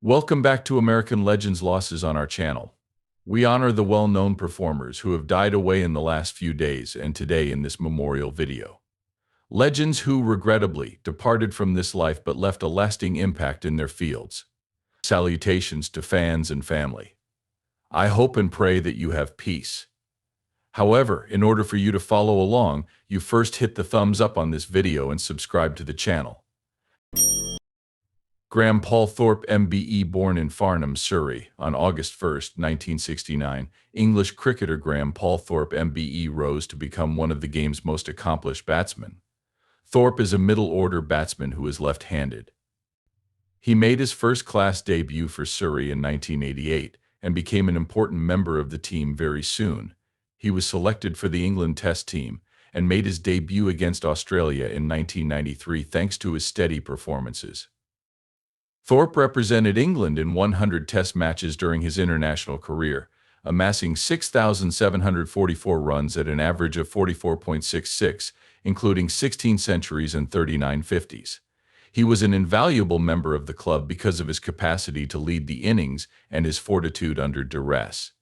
Welcome back to American Legends Losses on our channel. We honor the well-known performers who have died away in the last few days and today in this memorial video. Legends who regrettably departed from this life but left a lasting impact in their fields. Salutations to fans and family. I hope and pray that you have peace. However, in order for you to follow along, you first hit the thumbs up on this video and subscribe to the channel. Graham Paul Thorpe MBE born in Farnham, Surrey, on August 1, 1969, English cricketer Graham Paul Thorpe MBE rose to become one of the game's most accomplished batsmen. Thorpe is a middle-order batsman who is left-handed. He made his first-class debut for Surrey in 1988 and became an important member of the team very soon. He was selected for the England Test team and made his debut against Australia in 1993 thanks to his steady performances. Thorpe represented England in 100 Test matches during his international career, amassing 6,744 runs at an average of 44.66, including 16 centuries and 39 fifties. He was an invaluable member of the club because of his capacity to lead the innings and his fortitude under duress.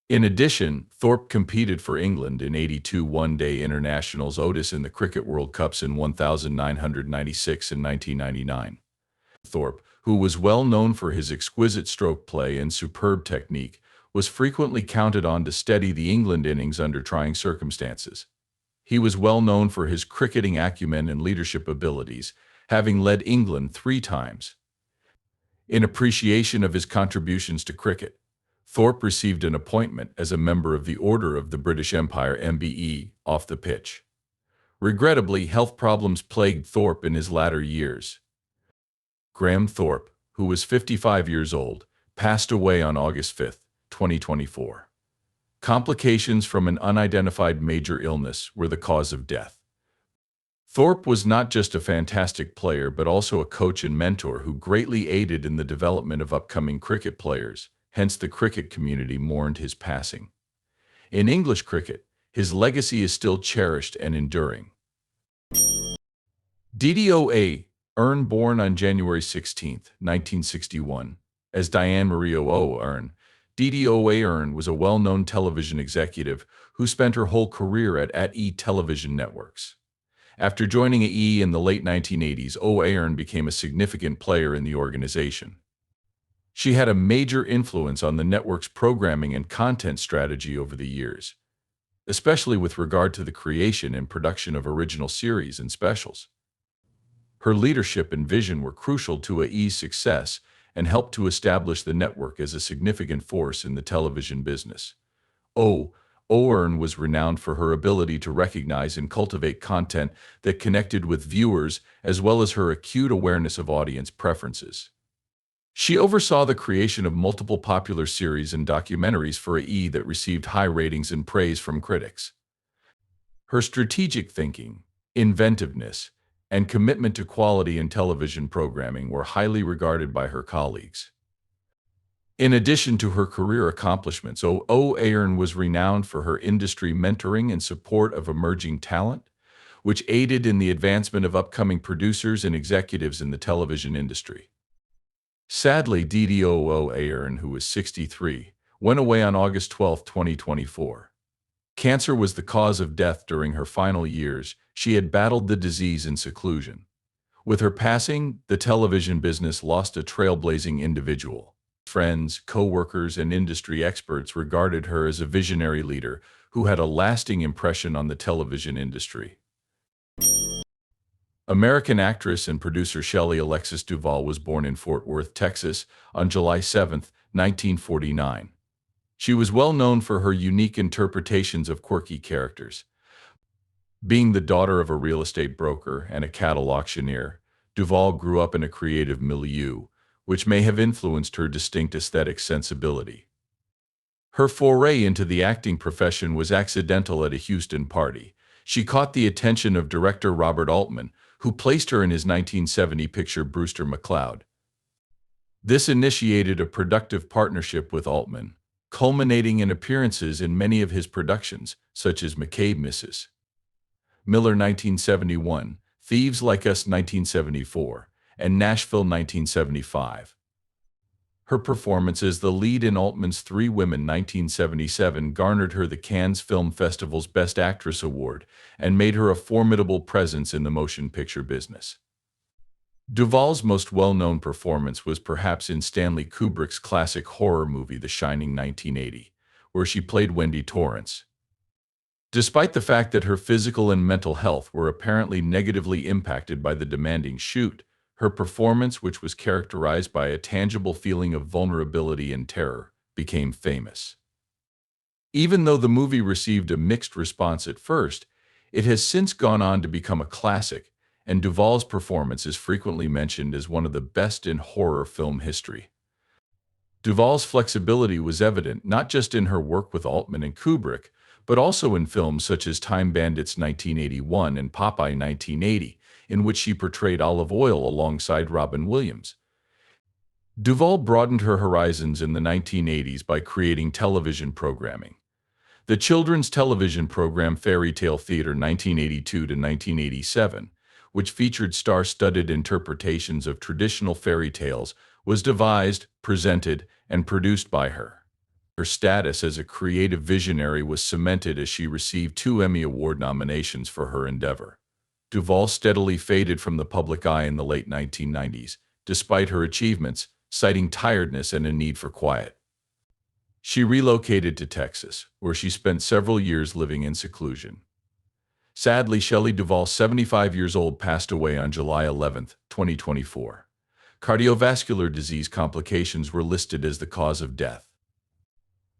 In addition, Thorpe competed for England in 82 one-day internationals, Otis in the Cricket World Cups in 1996 and 1999. Thorpe, who was well known for his exquisite stroke play and superb technique, was frequently counted on to steady the England innings under trying circumstances. He was well known for his cricketing acumen and leadership abilities, having led England 3 times. In appreciation of his contributions to cricket, Thorpe received an appointment as a member of the Order of the British Empire MBE off the pitch. Regrettably, health problems plagued Thorpe in his latter years. Graham Thorpe, who was 55 years old, passed away on August 5, 2024. Complications from an unidentified major illness were the cause of death. Thorpe was not just a fantastic player but also a coach and mentor who greatly aided in the development of upcoming cricket players, hence the cricket community mourned his passing. In English cricket, his legacy is still cherished and enduring. Diane Oden, born on January 16, 1961, as Diane Maria Oden, Diane Oden was a well-known television executive who spent her whole career at E! Television networks. After joining E! in the late 1980s, Oden became a significant player in the organization. She had a major influence on the network's programming and content strategy over the years, especially with regard to the creation and production of original series and specials. Her leadership and vision were crucial to AE's success and helped to establish the network as a significant force in the television business. Oden was renowned for her ability to recognize and cultivate content that connected with viewers, as well as her acute awareness of audience preferences. She oversaw the creation of multiple popular series and documentaries for AE that received high ratings and praise from critics. Her strategic thinking, inventiveness, and commitment to quality in television programming were highly regarded by her colleagues. In addition to her career accomplishments, Oden was renowned for her industry mentoring and support of emerging talent, which aided in the advancement of upcoming producers and executives in the television industry. Sadly, Diane Oden, who was 63, went away on August 12, 2024. Cancer was the cause of death during her final years. She had battled the disease in seclusion. With her passing, the television business lost a trailblazing individual. Friends, co-workers, and industry experts regarded her as a visionary leader who had a lasting impression on the television industry. American actress and producer Shelley Duval was born in Fort Worth, Texas, on July 7, 1949. She was well known for her unique interpretations of quirky characters. Being the daughter of a real estate broker and a cattle auctioneer, Duval grew up in a creative milieu, which may have influenced her distinct aesthetic sensibility. Her foray into the acting profession was accidental at a Houston party. She caught the attention of director Robert Altman, who placed her in his 1970 picture Brewster McCloud. This initiated a productive partnership with Altman, culminating in appearances in many of his productions, such as McCabe Mrs. Miller 1971, Thieves Like Us 1974, and Nashville 1975. Her performance as the lead in Altman's Three Women 1977 garnered her the Cannes Film Festival's Best Actress award and made her a formidable presence in the motion picture business. Duval's most well-known performance was perhaps in Stanley Kubrick's classic horror movie The Shining 1980, where she played Wendy Torrance. Despite the fact that her physical and mental health were apparently negatively impacted by the demanding shoot, her performance, which was characterized by a tangible feeling of vulnerability and terror, became famous. Even though the movie received a mixed response at first, it has since gone on to become a classic, and Duval's performance is frequently mentioned as one of the best in horror film history. Duval's flexibility was evident not just in her work with Altman and Kubrick, but also in films such as Time Bandits 1981 and Popeye 1980, in which she portrayed Olive Oyl alongside Robin Williams. Duval broadened her horizons in the 1980s by creating television programming. The children's television program Fairy Tale Theater 1982 to 1987, which featured star-studded interpretations of traditional fairy tales, was devised, presented, and produced by her. Her status as a creative visionary was cemented as she received 2 Emmy Award nominations for her endeavor. Duval steadily faded from the public eye in the late 1990s, despite her achievements, citing tiredness and a need for quiet. She relocated to Texas, where she spent several years living in seclusion. Sadly, Shelley Duval, 75 years old, passed away on July 11, 2024. Cardiovascular disease complications were listed as the cause of death.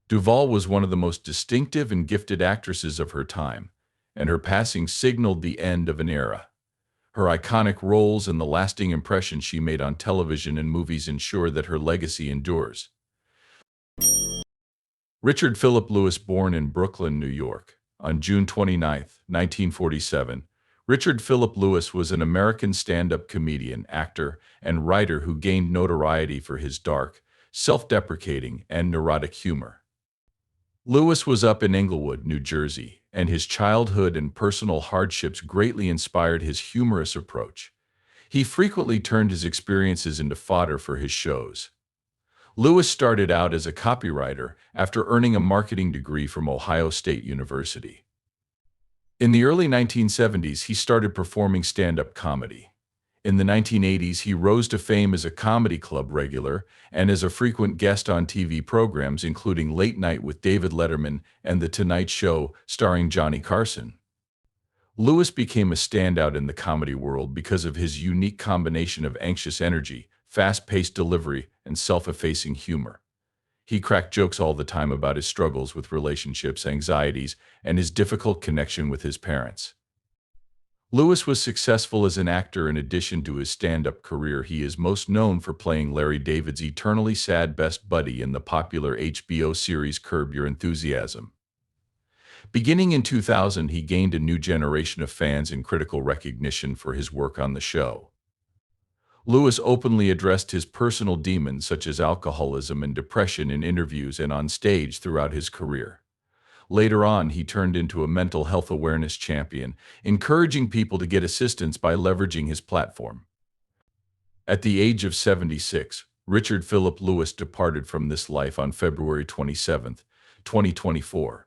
Duval was one of the most distinctive and gifted actresses of her time, and her passing signaled the end of an era. Her iconic roles and the lasting impression she made on television and movies ensure that her legacy endures. Richard Philip Lewis, born in Brooklyn, New York, on June 29, 1947, Richard Philip Lewis was an American stand-up comedian, actor, and writer who gained notoriety for his dark, self-deprecating, and neurotic humor. Lewis was up in Englewood, New Jersey, and his childhood and personal hardships greatly inspired his humorous approach. He frequently turned his experiences into fodder for his shows. Lewis started out as a copywriter after earning a marketing degree from Ohio State University. In the early 1970s, he started performing stand-up comedy. In the 1980s, he rose to fame as a comedy club regular and as a frequent guest on TV programs including Late Night with David Letterman and The Tonight Show starring Johnny Carson. Lewis became a standout in the comedy world because of his unique combination of anxious energy, fast-paced delivery, and self-effacing humor. He cracked jokes all the time about his struggles with relationships, anxieties, and his difficult connection with his parents. Lewis was successful as an actor. In addition to his stand-up career, he is most known for playing Larry David's eternally sad best buddy in the popular HBO series Curb Your Enthusiasm. Beginning in 2000, he gained a new generation of fans and critical recognition for his work on the show. Lewis openly addressed his personal demons such as alcoholism and depression in interviews and on stage throughout his career. Later on, he turned into a mental health awareness champion, encouraging people to get assistance by leveraging his platform. At the age of 76, Richard Philip Lewis departed from this life on February 27, 2024.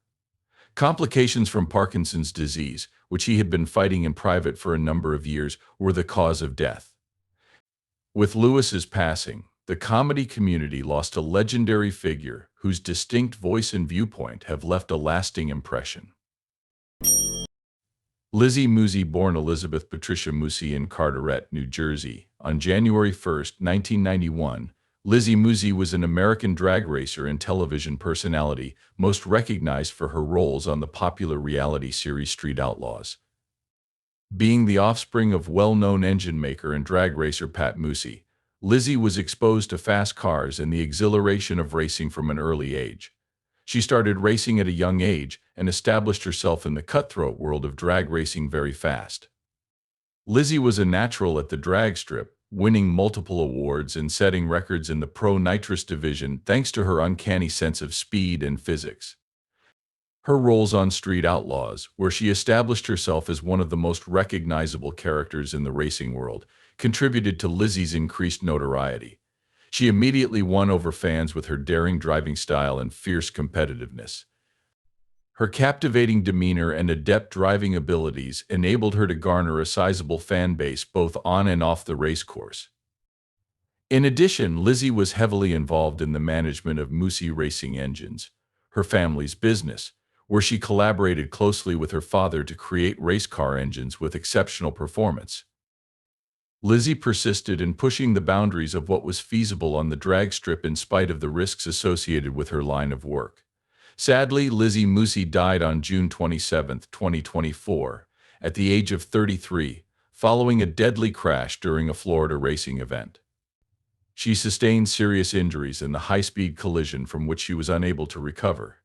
Complications from Parkinson's disease, which he had been fighting in private for a number of years, were the cause of death. With Lewis's passing, the comedy community lost a legendary figure whose distinct voice and viewpoint have left a lasting impression. Lizzy Musy, born Elizabeth Patricia Musy in Carteret, New Jersey, on January 1, 1991, Lizzy Musy was an American drag racer and television personality, most recognized for her roles on the popular reality series Street Outlaws. Being the offspring of well-known engine maker and drag racer Pat Musy, Lizzy was exposed to fast cars and the exhilaration of racing from an early age. She started racing at a young age and established herself in the cutthroat world of drag racing very fast. Lizzy was a natural at the drag strip, winning multiple awards and setting records in the pro nitrous division thanks to her uncanny sense of speed and physics. Her roles on Street Outlaws, where she established herself as one of the most recognizable characters in the racing world, contributed to Lizzy's increased notoriety. She immediately won over fans with her daring driving style and fierce competitiveness. Her captivating demeanor and adept driving abilities enabled her to garner a sizable fan base both on and off the racecourse. In addition, Lizzy was heavily involved in the management of Musy Racing Engines, her family's business, where she collaborated closely with her father to create race car engines with exceptional performance. Lizzy persisted in pushing the boundaries of what was feasible on the drag strip in spite of the risks associated with her line of work. Sadly, Lizzy Musy died on June 27, 2024, at the age of 33, following a deadly crash during a Florida racing event. She sustained serious injuries in the high-speed collision from which she was unable to recover.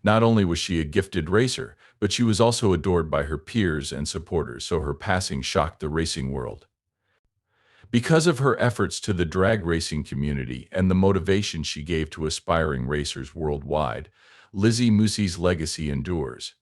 Not only was she a gifted racer, but she was also adored by her peers and supporters, so her passing shocked the racing world. Because of her efforts to the drag racing community and the motivation she gave to aspiring racers worldwide, Lizzy Musy's legacy endures.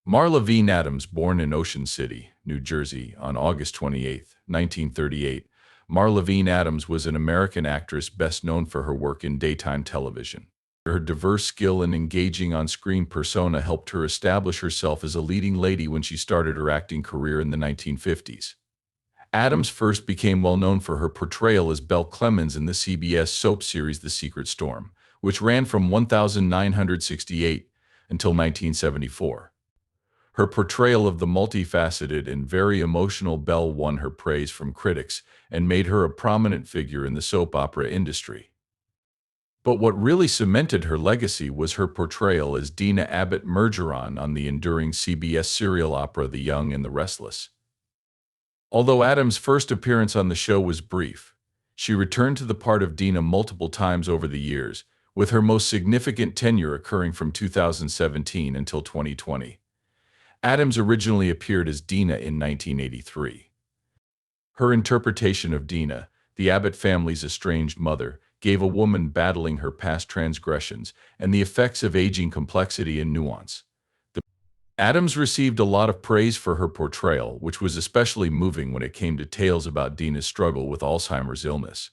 LaVine Adams, born in Ocean City, New Jersey, on August 28, 1938, LaVine Adams was an American actress best known for her work in daytime television. Her diverse skill and engaging on-screen persona helped her establish herself as a leading lady when she started her acting career in the 1950s. Adams first became well known for her portrayal as Belle Clemens in the CBS soap series The Secret Storm, which ran from 1968 until 1974. Her portrayal of the multifaceted and very emotional Belle won her praise from critics and made her a prominent figure in the soap opera industry. But what really cemented her legacy was her portrayal as Dina Abbott Mergeron on the enduring CBS serial opera The Young and the Restless. Although Adams' first appearance on the show was brief, she returned to the part of Dina multiple times over the years, with her most significant tenure occurring from 2017 until 2020. Adams originally appeared as Dina in 1983. Her interpretation of Dina, the Abbott family's estranged mother, gave a woman battling her past transgressions and the effects of aging complexity and nuance. Adams received a lot of praise for her portrayal, which was especially moving when it came to tales about Dina's struggle with Alzheimer's illness.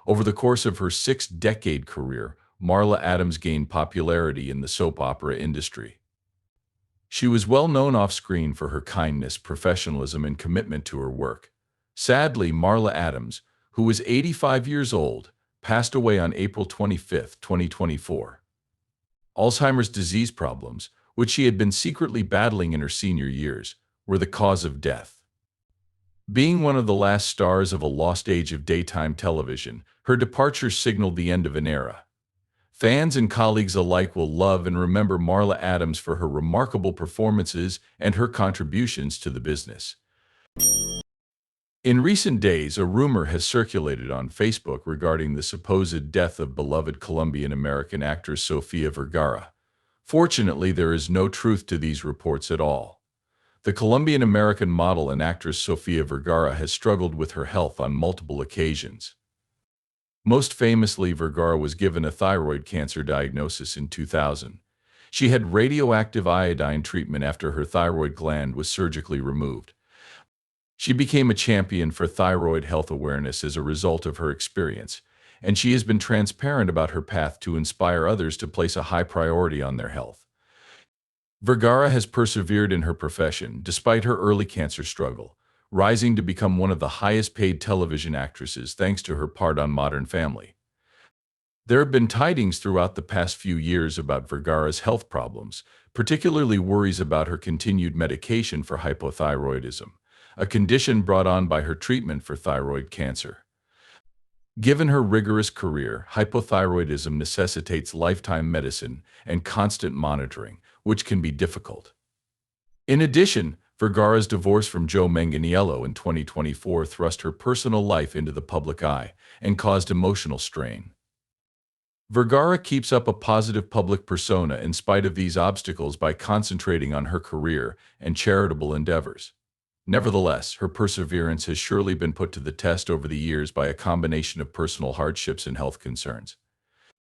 Over the course of her six-decade career, Marla Adams gained popularity in the soap opera industry. She was well known off-screen for her kindness, professionalism, and commitment to her work. Sadly, Marla Adams, who was 85 years old, passed away on April 25, 2024. Alzheimer's disease problems, which she had been secretly battling in her senior years, were the cause of death. Being one of the last stars of a lost age of daytime television, her departure signaled the end of an era. Fans and colleagues alike will love and remember Marla Adams for her remarkable performances and her contributions to the business. In recent days, a rumor has circulated on Facebook regarding the supposed death of beloved Colombian-American actress Sophia Vergara. Fortunately, there is no truth to these reports at all. The Colombian-American model and actress Sophia Vergara has struggled with her health on multiple occasions. Most famously, Vergara was given a thyroid cancer diagnosis in 2000. She had radioactive iodine treatment after her thyroid gland was surgically removed. She became a champion for thyroid health awareness as a result of her experience, and she has been transparent about her path to inspire others to place a high priority on their health. Vergara has persevered in her profession despite her early cancer struggle, rising to become one of the highest-paid television actresses thanks to her part on Modern Family. There have been tidings throughout the past few years about Vergara's health problems, particularly worries about her continued medication for hypothyroidism, a condition brought on by her treatment for thyroid cancer. Given her rigorous career, hypothyroidism necessitates lifetime medicine and constant monitoring, which can be difficult. In addition, Vergara's divorce from Joe Manganiello in 2024 thrust her personal life into the public eye and caused emotional strain. Vergara keeps up a positive public persona in spite of these obstacles by concentrating on her career and charitable endeavors. Nevertheless, her perseverance has surely been put to the test over the years by a combination of personal hardships and health concerns.